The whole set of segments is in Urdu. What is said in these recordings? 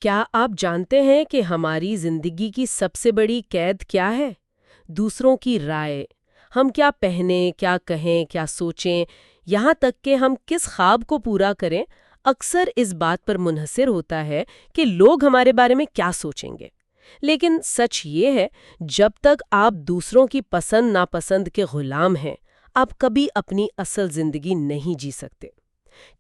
کیا آپ جانتے ہیں کہ ہماری زندگی کی سب سے بڑی قید کیا ہے؟ دوسروں کی رائے۔ ہم کیا پہنیں، کیا کہیں، کیا سوچیں، یہاں تک کہ ہم کس خواب کو پورا کریں، اکثر اس بات پر منحصر ہوتا ہے کہ لوگ ہمارے بارے میں کیا سوچیں گے۔ لیکن سچ یہ ہے، جب تک آپ دوسروں کی پسند ناپسند کے غلام ہیں، آپ کبھی اپنی اصل زندگی نہیں جی سکتے۔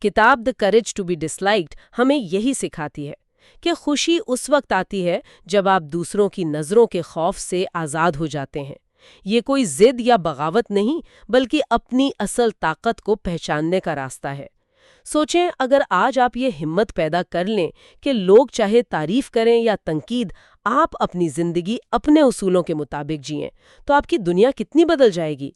کتاب the courage to be disliked ہمیں یہی سکھاتی ہے کہ خوشی اس وقت آتی ہے جب آپ دوسروں کی نظروں کے خوف سے آزاد ہو جاتے ہیں۔ یہ کوئی ضد یا بغاوت نہیں، بلکہ اپنی اصل طاقت کو پہچاننے کا راستہ ہے۔ سوچیں، اگر آج آپ یہ ہمت پیدا کر لیں کہ لوگ چاہے تعریف کریں یا تنقید، آپ اپنی زندگی اپنے اصولوں کے مطابق جئیں، تو آپ کی دنیا کتنی بدل جائے گی۔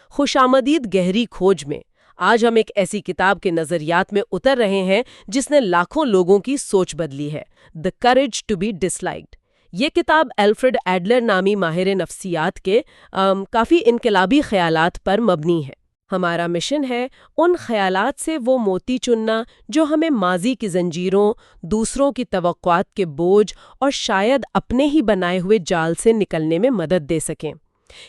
خوش آمدید گہری کھوج میں آج ہم ایک ایسی کتاب کے نظریات میں اتر رہے ہیں جس نے لاکھوں لوگوں کی سوچ بدلی ہے، the courage to be disliked. یہ کتاب الفریڈ ایڈلر نامی ماہر نفسیات کے کافی انقلابی خیالات پر مبنی ہے۔ ہمارا مشن ہے ان خیالات سے وہ موتی چننا جو ہمیں ماضی کی زنجیروں، دوسروں کی توقعات کے بوجھ اور شاید اپنے ہی بنائے ہوئے جال سے نکلنے میں مدد دے سکیں۔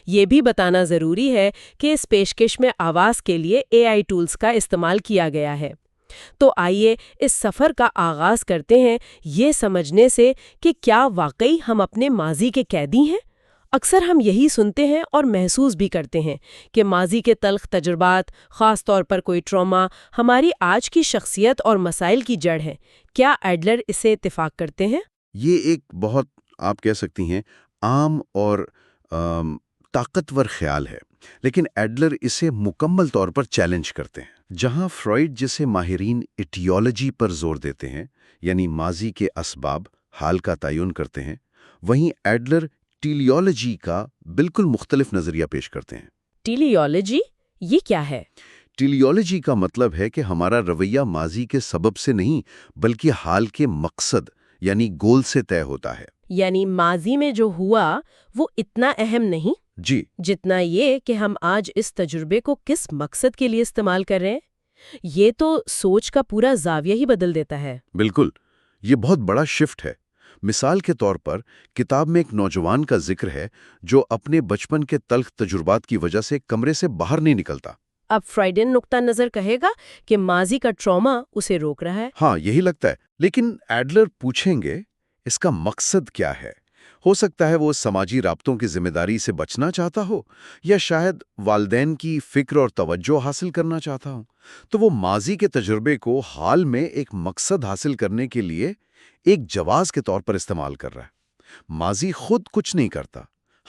یہ بھی بتانا ضروری ہے کہ اس پیشکش میں آواز کے لیے AI ٹولز کا استعمال کیا گیا ہے۔ تو آئیے اس سفر کا آغاز کرتے ہیں یہ سمجھنے سے کہ کیا واقعی ہم اپنے ماضی کے قیدی ہیں؟ اکثر ہم یہی سنتے ہیں اور محسوس بھی کرتے ہیں کہ ماضی کے تلخ تجربات، خاص طور پر کوئی ٹراما، ہماری آج کی شخصیت اور مسائل کی جڑ ہے۔ کیا ایڈلر اسے اتفاق کرتے ہیں؟ یہ ایک بہت، آپ کہہ سکتی ہیں، عام اور طاقتور خیال ہے، لیکن ایڈلر اسے مکمل طور پر چیلنج کرتے ہیں۔ جہاں فرائڈ جسے ماہرین ایٹیولوجی پر زور دیتے ہیں، یعنی ماضی کے اسباب، حال کا تعین کرتے ہیں، وہیں ایڈلر ٹیلیولوجی کا بالکل مختلف نظریہ پیش کرتے ہیں۔ ٹیلیولوجی یہ کیا ہے؟ ٹیلیولوجی کا مطلب ہے کہ ہمارا رویہ ماضی کے سبب سے نہیں، بلکہ حال کے مقصد یعنی گول سے طے ہوتا ہے۔ یعنی ماضی میں جو ہوا وہ اتنا اہم نہیں جی، جتنا یہ کہ ہم آج اس تجربے کو کس مقصد کے لیے استعمال کر رہے ہیں۔ یہ تو سوچ کا پورا زاویہ ہی بدل دیتا ہے۔ بالکل، یہ بہت بڑا شفٹ ہے۔ مثال کے طور پر کتاب میں ایک نوجوان کا ذکر ہے جو اپنے بچپن کے تلخ تجربات کی وجہ سے کمرے سے باہر نہیں نکلتا۔ اب فرائیڈن نقطہ نظر کہے گا کہ ماضی کا ٹراما اسے روک رہا ہے۔ ہاں، یہی لگتا ہے، لیکن ایڈلر پوچھیں گے اس کا مقصد کیا ہے؟ ہو سکتا ہے وہ سماجی رابطوں کی ذمہ داری سے بچنا چاہتا ہو، یا شاید والدین کی فکر اور توجہ حاصل کرنا چاہتا ہو۔ تو وہ ماضی کے تجربے کو حال میں ایک مقصد حاصل کرنے کے لیے ایک جواز کے طور پر استعمال کر رہا ہے۔ ماضی خود کچھ نہیں کرتا،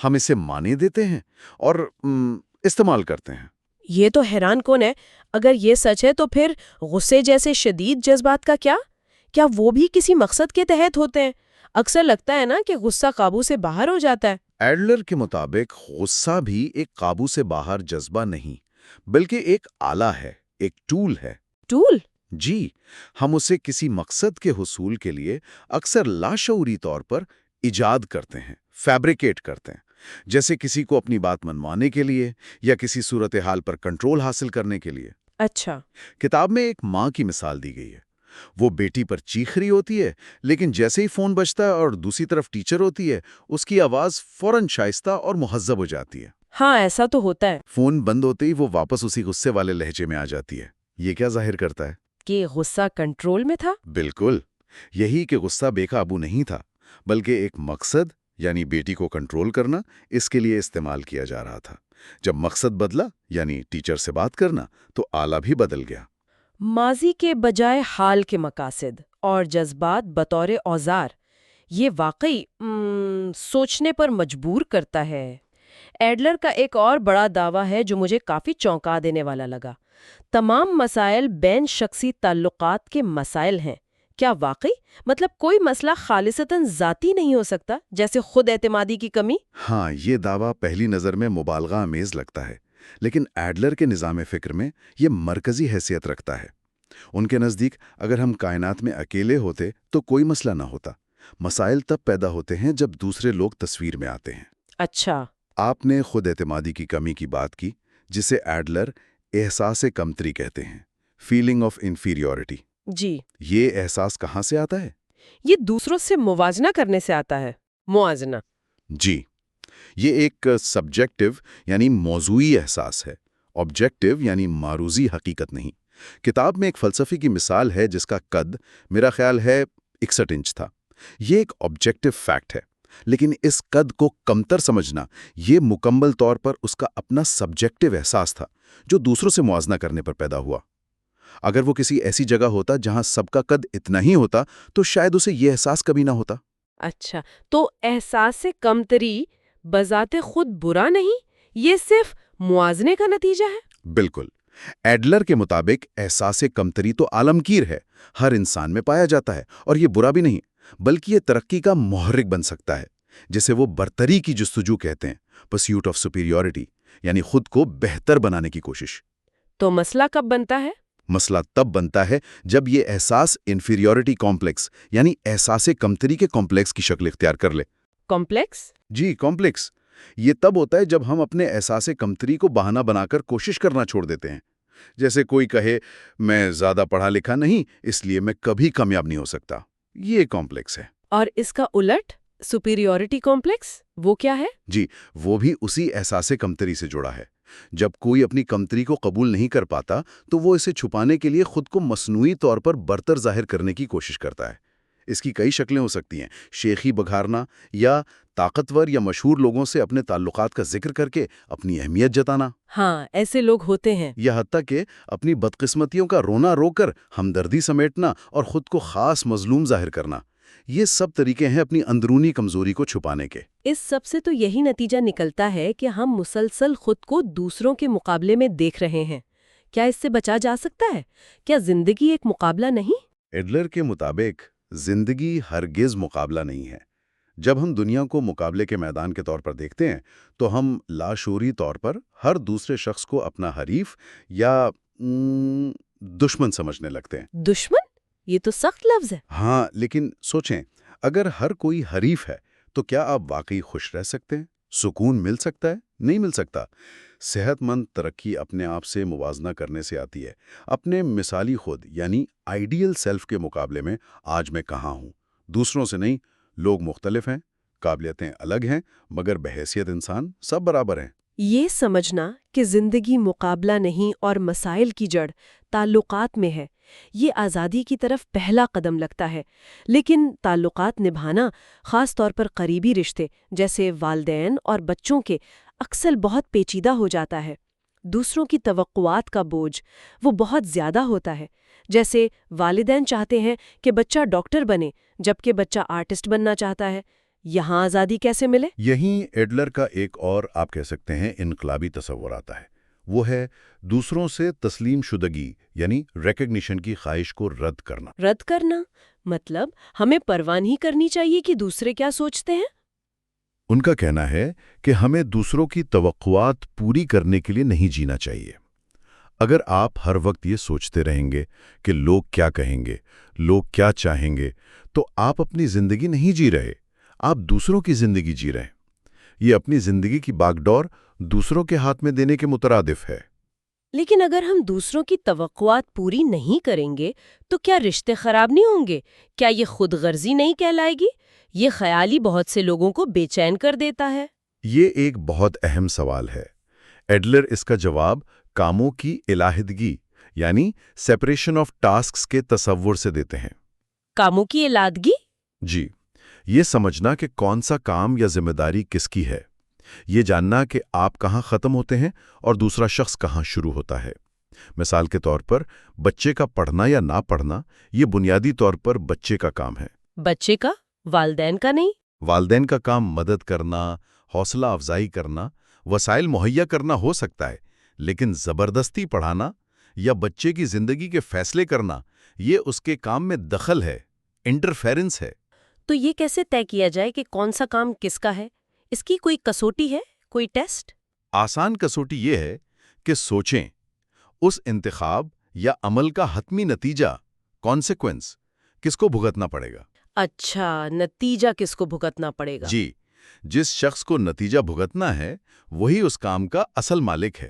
ہم اسے معنی دیتے ہیں اور استعمال کرتے ہیں۔ یہ تو حیران کن ہے۔ اگر یہ سچ ہے تو پھر غصے جیسے شدید جذبات کا کیا وہ بھی کسی مقصد کے تحت ہوتے ہیں؟ اکثر لگتا ہے نا کہ غصہ قابو سے باہر ہو جاتا ہے۔ ایڈلر کے مطابق غصہ بھی ایک قابو سے باہر جذبہ نہیں، بلکہ ایک آلہ ہے، ایک ٹول ہے۔ ٹول؟ جی، ہم اسے کسی مقصد کے حصول کے لیے اکثر لاشعوری طور پر ایجاد کرتے ہیں، فیبریکیٹ کرتے ہیں، جیسے کسی کو اپنی بات منوانے کے لیے یا کسی صورتحال پر کنٹرول حاصل کرنے کے لیے۔ اچھا۔ کتاب میں ایک ماں کی مثال دی گئی ہے۔ وہ بیٹی پر چیخ رہی ہوتی ہے، لیکن جیسے ہی فون بجتا ہے اور دوسری طرف ٹیچر ہوتی ہے، اس کی آواز فوراً شائستہ اور مہذب ہو جاتی ہے۔ ہاں، ایسا تو ہوتا ہے فون بند ہوتے ہی وہ واپس اسی غصے والے لہجے میں آ جاتی ہے۔ یہ کیا ظاہر کرتا ہے؟ کہ غصہ کنٹرول میں تھا۔ بالکل، یہی کہ غصہ بے قابو نہیں تھا، بلکہ ایک مقصد یعنی بیٹی کو کنٹرول کرنا، اس کے لیے استعمال کیا جا رہا تھا۔ جب مقصد بدلا یعنی ٹیچر سے بات کرنا، تو آلہ بھی بدل گیا۔ ماضی کے بجائے حال کے مقاصد اور جذبات بطور اوزار، یہ واقعی سوچنے پر مجبور کرتا ہے۔ ایڈلر کا ایک اور بڑا دعویٰ ہے جو مجھے کافی چونکا دینے والا لگا۔ تمام مسائل بین شخصی تعلقات کے مسائل ہیں۔ کیا واقعی؟ مطلب کوئی مسئلہ خالصتاً ذاتی نہیں ہو سکتا، جیسے خود اعتمادی کی کمی؟ ہاں، یہ دعویٰ پہلی نظر میں مبالغہ آمیز لگتا ہے، لیکن ایڈلر کے نظام فکر میں یہ مرکزی حیثیت رکھتا ہے۔ ان کے نزدیک اگر ہم کائنات میں اکیلے ہوتے تو کوئی مسئلہ نہ ہوتا۔ مسائل تب پیدا ہوتے ہیں جب دوسرے لوگ تصویر میں آتے ہیں۔ اچھا۔ آپ نے خود اعتمادی کی کمی کی بات کی، جسے ایڈلر احساس کمتری کہتے ہیں، فیلنگ آف انفیریورٹی۔ جی۔ یہ احساس کہاں سے آتا ہے؟ یہ دوسروں سے موازنہ کرنے سے آتا ہے، موازنہ۔ جی، یہ ایک سبجیکٹو یعنی موضوعی احساس ہے، آبجیکٹو یعنی معروضی حقیقت نہیں۔ کتاب میں ایک فلسفی کی مثال ہے جس کا قد میرا خیال ہے 61 انچ تھا۔ یہ ایک آبجیکٹو فیکٹ ہے، لیکن اس قد کو کمتر سمجھنا یہ مکمل طور پر اس کا اپنا سبجیکٹو احساس تھا جو دوسروں سے موازنہ کرنے پر پیدا ہوا۔ اگر وہ کسی ایسی جگہ ہوتا جہاں سب کا قد اتنا ہی ہوتا تو شاید اسے یہ احساس کبھی نہ ہوتا۔ اچھا، تو احساس کمتری بذات خود برا نہیں، یہ صرف موازنے کا نتیجہ ہے؟ بالکل۔ ایڈلر کے مطابق احساس کمتری تو عالمگیر ہے، ہر انسان میں پایا جاتا ہے، اور یہ برا بھی نہیں بلکہ یہ ترقی کا محرک بن سکتا ہے، جسے وہ برتری کی جستجو کہتے ہیں، پرسیوٹ آف سپیریورٹی، یعنی خود کو بہتر بنانے کی کوشش۔ تو مسئلہ کب بنتا ہے؟ مسئلہ تب بنتا ہے جب یہ احساس انفیریورٹی کمپلیکس یعنی احساس کمتری کے کمپلیکس کی شکل اختیار کر لے۔ کمپلیکس؟ جی، کمپلیکس۔ یہ تب ہوتا ہے جب ہم اپنے احساس کمتری کو بہانہ بنا کر کوشش کرنا چھوڑ دیتے ہیں۔ جیسے کوئی کہے میں زیادہ پڑھا لکھا نہیں اس لیے میں کبھی کامیاب نہیں ہو سکتا، یہ کمپلیکس ہے۔ اور اس کا الٹ سپیریورٹی کمپلیکس وہ کیا ہے؟ جی، وہ بھی اسی احساس کمتری سے جڑا ہے۔ جب کوئی اپنی کمتری کو قبول نہیں کر پاتا تو وہ اسے چھپانے کے لیے خود کو مصنوعی طور پر برتر ظاہر کرنے کی کوشش کرتا ہے۔ اس کی کئی شکلیں ہو سکتی ہیں، شیخی بگھارنا یا طاقتور یا مشہور لوگوں سے اپنے تعلقات کا ذکر کر کے اپنی اہمیت جتانا۔ ہاں، ایسے لوگ ہوتے ہیں۔ یا حتیٰ کہ اپنی بدقسمتیوں کا رونا رو کر ہمدردی سمیٹنا اور خود کو خاص مظلوم ظاہر کرنا، یہ سب طریقے ہیں اپنی اندرونی کمزوری کو چھپانے کے۔ اس سب سے تو یہی نتیجہ نکلتا ہے کہ ہم مسلسل خود کو دوسروں کے مقابلے میں دیکھ رہے ہیں۔ کیا اس سے بچا جا سکتا ہے؟ کیا زندگی ایک مقابلہ نہیں؟ ایڈلر کے مطابق زندگی ہرگز مقابلہ نہیں ہے۔ جب ہم دنیا کو مقابلے کے میدان کے طور پر دیکھتے ہیں تو ہم لاشعوری طور پر ہر دوسرے شخص کو اپنا حریف یا دشمن سمجھنے لگتے ہیں۔ دشمن؟ یہ تو سخت لفظ ہے۔ ہاں، لیکن سوچیں، اگر ہر کوئی حریف ہے تو کیا آپ واقعی خوش رہ سکتے ہیں؟ سکون مل سکتا ہے؟ نہیں مل سکتا۔ صحت مند ترقی اپنے آپ سے موازنہ کرنے سے آتی ہے، اپنے مثالی خود یعنی آئیڈیل سیلف کے مقابلے میں آج میں کہاں ہوں، دوسروں سے نہیں۔ لوگ مختلف ہیں، قابلیتیں الگ ہیں، مگر بحیثیت انسان سب برابر ہیں۔ یہ سمجھنا کہ زندگی مقابلہ نہیں اور مسائل کی جڑ تعلقات میں ہے، یہ آزادی کی طرف پہلا قدم لگتا ہے۔ لیکن تعلقات نبھانا، خاص طور پر قریبی رشتے جیسے والدین اور بچوں کے، اکثر بہت پیچیدہ ہو جاتا ہے۔ دوسروں کی توقعات کا بوجھ وہ بہت زیادہ ہوتا ہے۔ جیسے والدین چاہتے ہیں کہ بچہ ڈاکٹر بنے جبکہ بچہ آرٹسٹ بننا چاہتا ہے۔ یہاں آزادی کیسے ملے؟ یہیں ایڈلر کا ایک اور آپ کہہ سکتے ہیں انقلابی تصور آتا ہے، وہ ہے دوسروں سے تسلیم شدگی یعنی ریکگنیشن کی خواہش کو رد کرنا۔ رد کرنا مطلب ہمیں پرواہ نہیں کرنی چاہیے کہ دوسرے کیا سوچتے ہیں؟ ان کا کہنا ہے کہ ہمیں دوسروں کی توقعات پوری کرنے کے لیے نہیں جینا چاہیے۔ اگر آپ ہر وقت یہ سوچتے رہیں گے کہ لوگ کیا کہیں گے، لوگ کیا چاہیں گے، تو آپ اپنی زندگی نہیں جی رہے، آپ دوسروں کی زندگی جی رہے ہیں۔ یہ اپنی زندگی کی باغ ڈور دوسروں کے ہاتھ میں دینے کے مترادف ہے۔ لیکن اگر ہم دوسروں کی توقعات پوری نہیں کریں گے تو کیا رشتے خراب نہیں ہوں گے؟ کیا یہ خود غرضی نہیں کہلائے گی؟ یہ خیال ہی بہت سے لوگوں کو بے چین کر دیتا ہے۔ یہ ایک بہت اہم سوال ہے۔ ایڈلر اس کا جواب کاموں کی علیحدگی یعنی سیپریشن آف ٹاسکس کے تصور سے دیتے ہیں۔ کاموں کی علیحدگی؟ جی، یہ سمجھنا کہ کون سا کام یا ذمہ داری کس کی ہے، یہ جاننا کہ آپ کہاں ختم ہوتے ہیں اور دوسرا شخص کہاں شروع ہوتا ہے۔ مثال کے طور پر بچے کا پڑھنا یا نہ پڑھنا، یہ بنیادی طور پر بچے کا کام ہے۔ بچے کا، والدین کا نہیں؟ والدین کا کام مدد کرنا، حوصلہ افزائی کرنا، وسائل مہیا کرنا ہو سکتا ہے، لیکن زبردستی پڑھانا یا بچے کی زندگی کے فیصلے کرنا، یہ اس کے کام میں دخل ہے، انٹرفیرنس ہے۔ تو یہ کیسے طے کیا جائے کہ کون سا کام کس کا ہے؟ اس کی کوئی کسوٹی ہے، کوئی ٹیسٹ؟ آسان کسوٹی یہ ہے کہ سوچیں، اس انتخاب یا عمل کا حتمی نتیجہ، کانسیکوینس، کس کو بھگتنا پڑے گا؟ اچھا، نتیجہ کس کو بھگتنا پڑے گا؟ جی، جس شخص کو نتیجہ بھگتنا ہے وہی اس کام کا اصل مالک ہے۔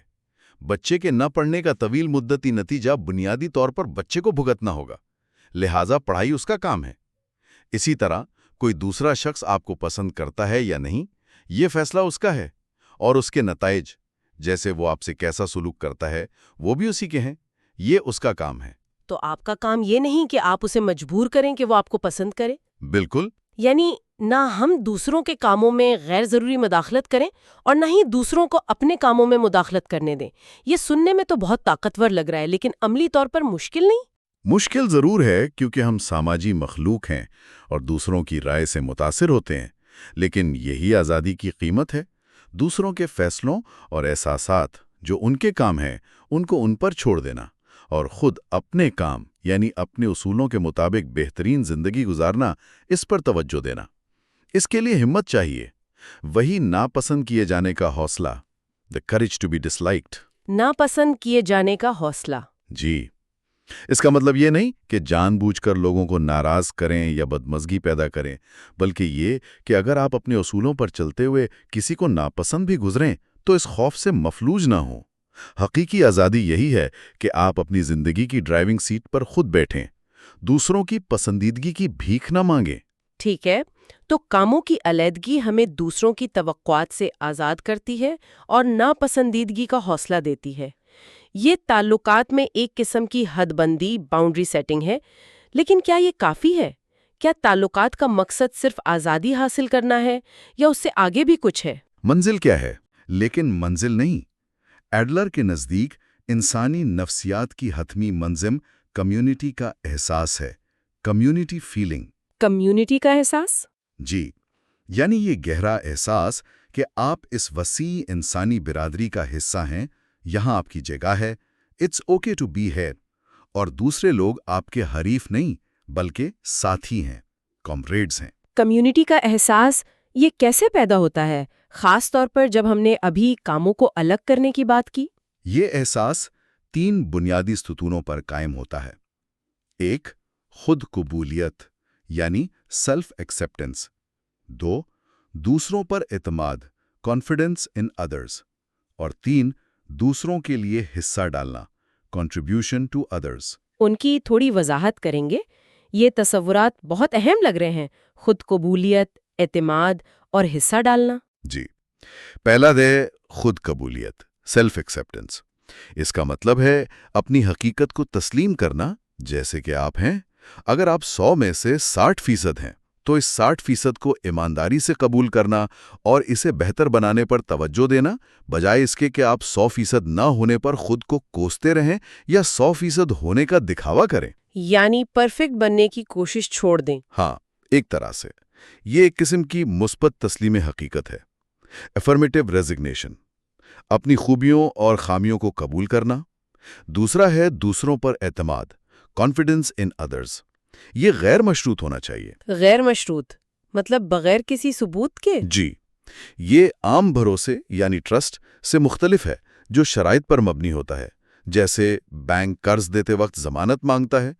بچے کے نہ پڑھنے کا طویل مدتی نتیجہ بنیادی طور پر بچے کو بھگتنا ہوگا، لہٰذا پڑھائی اس کا کام ہے۔ اسی طرح کوئی دوسرا شخص آپ کو پسند کرتا ہے یا نہیں، یہ فیصلہ اس کا ہے، اور اس کے نتائج، جیسے وہ آپ سے کیسا سلوک کرتا ہے، وہ بھی اسی کے ہیں، یہ اس کا کام ہے۔ تو آپ کا کام یہ نہیں کہ آپ اسے مجبور کریں کہ وہ آپ کو پسند کرے؟ بالکل۔ یعنی نہ ہم دوسروں کے کاموں میں غیر ضروری مداخلت کریں اور نہ ہی دوسروں کو اپنے کاموں میں مداخلت کرنے دیں۔ یہ سننے میں تو بہت طاقتور لگ رہا ہے، لیکن عملی طور پر مشکل نہیں؟ مشکل ضرور ہے، کیونکہ ہم سماجی مخلوق ہیں اور دوسروں کی رائے سے متاثر ہوتے ہیں، لیکن یہی آزادی کی قیمت ہے۔ دوسروں کے فیصلوں اور احساسات جو ان کے کام ہیں، ان کو ان پر چھوڑ دینا، اور خود اپنے کام یعنی اپنے اصولوں کے مطابق بہترین زندگی گزارنا، اس پر توجہ دینا۔ اس کے لیے ہمت چاہیے، وہی ناپسند کیے جانے کا حوصلہ، the courage to be disliked۔ ناپسند کیے جانے کا حوصلہ۔ جی، اس کا مطلب یہ نہیں کہ جان بوجھ کر لوگوں کو ناراض کریں یا بدمزگی پیدا کریں، بلکہ یہ کہ اگر آپ اپنے اصولوں پر چلتے ہوئے کسی کو ناپسند بھی گزریں تو اس خوف سے مفلوج نہ ہوں۔ حقیقی آزادی یہی ہے کہ آپ اپنی زندگی کی ڈرائیونگ سیٹ پر خود بیٹھیں، دوسروں کی پسندیدگی کی بھیک نہ مانگیں۔ ٹھیک ہے، تو کاموں کی علیحدگی ہمیں دوسروں کی توقعات سے آزاد کرتی ہے اور ناپسندیدگی کا حوصلہ دیتی ہے۔ یہ تعلقات میں ایک قسم کی حد بندی، باؤنڈری سیٹنگ ہے، لیکن کیا یہ کافی ہے؟ کیا تعلقات کا مقصد صرف آزادی حاصل کرنا ہے یا اس سے آگے بھی کچھ ہے؟ منزل کیا ہے، لیکن منزل نہیں۔ ایڈلر کے نزدیک انسانی نفسیات کی حتمی منظم کمیونٹی کا احساس ہے، کمیونٹی فیلنگ۔ کمیونٹی کا احساس؟ جی، یعنی یہ گہرا احساس کہ آپ اس وسیع انسانی برادری کا حصہ ہیں، یہاں آپ کی جگہ ہے، it's okay to be here, اور دوسرے لوگ آپ کے حریف نہیں بلکہ ساتھی ہیں، کامریڈز ہیں۔ کمیونٹی کا احساس یہ کیسے پیدا ہوتا ہے، خاص طور پر جب ہم نے ابھی کاموں کو الگ کرنے کی بات کی؟ یہ احساس 3 بنیادی ستونوں پر قائم ہوتا ہے۔ ایک، خود قبولیت یعنی سیلف ایکسیپٹنس۔ 2، دوسروں پر اعتماد، کانفیڈنس ان ادرز۔ اور 3، دوسروں کے لیے حصہ ڈالنا، کنٹریبیوشن ٹو ادرز۔ ان کی تھوڑی وضاحت کریں گے؟ یہ تصورات بہت اہم لگ رہے ہیں، خود قبولیت، اعتماد اور حصہ ڈالنا۔ جی، پہلا ہے خود قبولیت، سیلف ایکسیپٹنس۔ اس کا مطلب ہے اپنی حقیقت کو تسلیم کرنا، جیسے کہ آپ ہیں۔ اگر آپ 100 میں سے 60% ہیں تو اس 60% کو ایمانداری سے قبول کرنا اور اسے بہتر بنانے پر توجہ دینا، بجائے اس کے کہ آپ 100% نہ ہونے پر خود کو کوستے رہیں یا 100% ہونے کا دکھاوا کریں۔ یعنی پرفیکٹ بننے کی کوشش چھوڑ دیں۔ ہاں، ایک طرح سے یہ ایک قسم کی مثبت تسلیم حقیقت ہے، افرمیٹیو ریزگنیشن، اپنی خوبیوں اور خامیوں کو قبول کرنا۔ دوسرا ہے دوسروں پر اعتماد، کانفیڈنس ان ادرز۔ یہ غیر مشروط ہونا چاہیے۔ غیر مشروط مطلب بغیر کسی ثبوت کے؟ جی، یہ عام بھروسے یعنی ٹرسٹ سے مختلف ہے جو شرائط پر مبنی ہوتا ہے، جیسے بینک قرض دیتے وقت ضمانت مانگتا ہے۔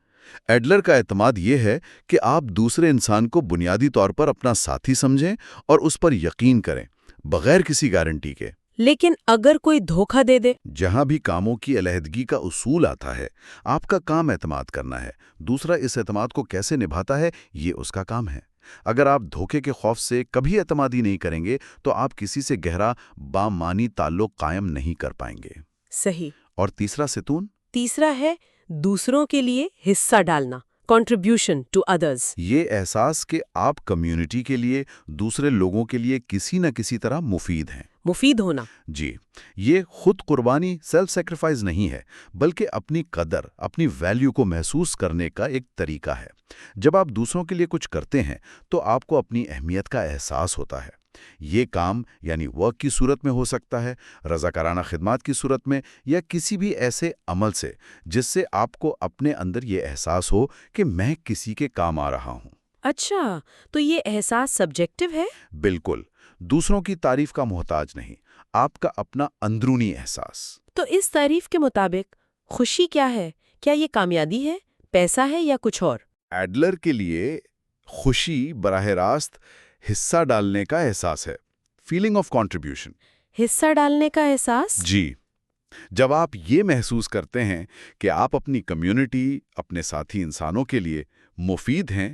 ایڈلر کا اعتماد یہ ہے کہ آپ دوسرے انسان کو بنیادی طور پر اپنا ساتھی سمجھیں اور اس پر یقین کریں، بغیر کسی گارنٹی کے۔ لیکن اگر کوئی دھوکہ دے دے؟ جہاں بھی کاموں کی علیحدگی کا اصول آتا ہے، آپ کا کام اعتماد کرنا ہے، دوسرا اس اعتماد کو کیسے نبھاتا ہے یہ اس کا کام ہے۔ اگر آپ دھوکے کے خوف سے کبھی اعتمادی نہیں کریں گے تو آپ کسی سے گہرا بامانی تعلق قائم نہیں کر پائیں گے۔ صحیح۔ اور تیسرا ستون؟ تیسرا ہے دوسروں کے لیے حصہ ڈالنا، کنٹریبیوشن ٹو ادرز۔ یہ احساس کہ آپ کمیونٹی کے لیے، دوسرے لوگوں کے لیے کسی نہ کسی طرح مفید ہیں۔ مفید ہونا۔ جی، یہ خود قربانی، سیلف سیکریفائز نہیں ہے، بلکہ اپنی قدر، اپنی ویلیو کو محسوس کرنے کا ایک طریقہ ہے۔ جب آپ دوسروں کے لیے کچھ کرتے ہیں تو آپ کو اپنی اہمیت کا احساس ہوتا ہے۔ یہ کام یعنی ورک کی صورت میں ہو سکتا ہے، رضاکارانہ خدمات کی صورت میں، یا کسی بھی ایسے عمل سے جس سے آپ کو اپنے اندر یہ احساس ہو کہ میں کسی کے کام آ رہا ہوں۔ اچھا، تو یہ احساس سبجیکٹو ہے؟ بالکل، دوسروں کی تعریف کا محتاج نہیں، آپ کا اپنا اندرونی احساس۔ تو اس تعریف کے مطابق خوشی کیا ہے؟ کیا یہ کامیابی ہے، پیسہ ہے یا کچھ اور؟ ایڈلر کے لیے خوشی براہ راست حصہ ڈالنے کا احساس ہے، فیلنگ آف کنٹریبیوشن۔ حصہ ڈالنے کا احساس؟ جی، جب آپ یہ محسوس کرتے ہیں کہ آپ اپنی کمیونٹی، اپنے ساتھی انسانوں کے لیے مفید ہیں،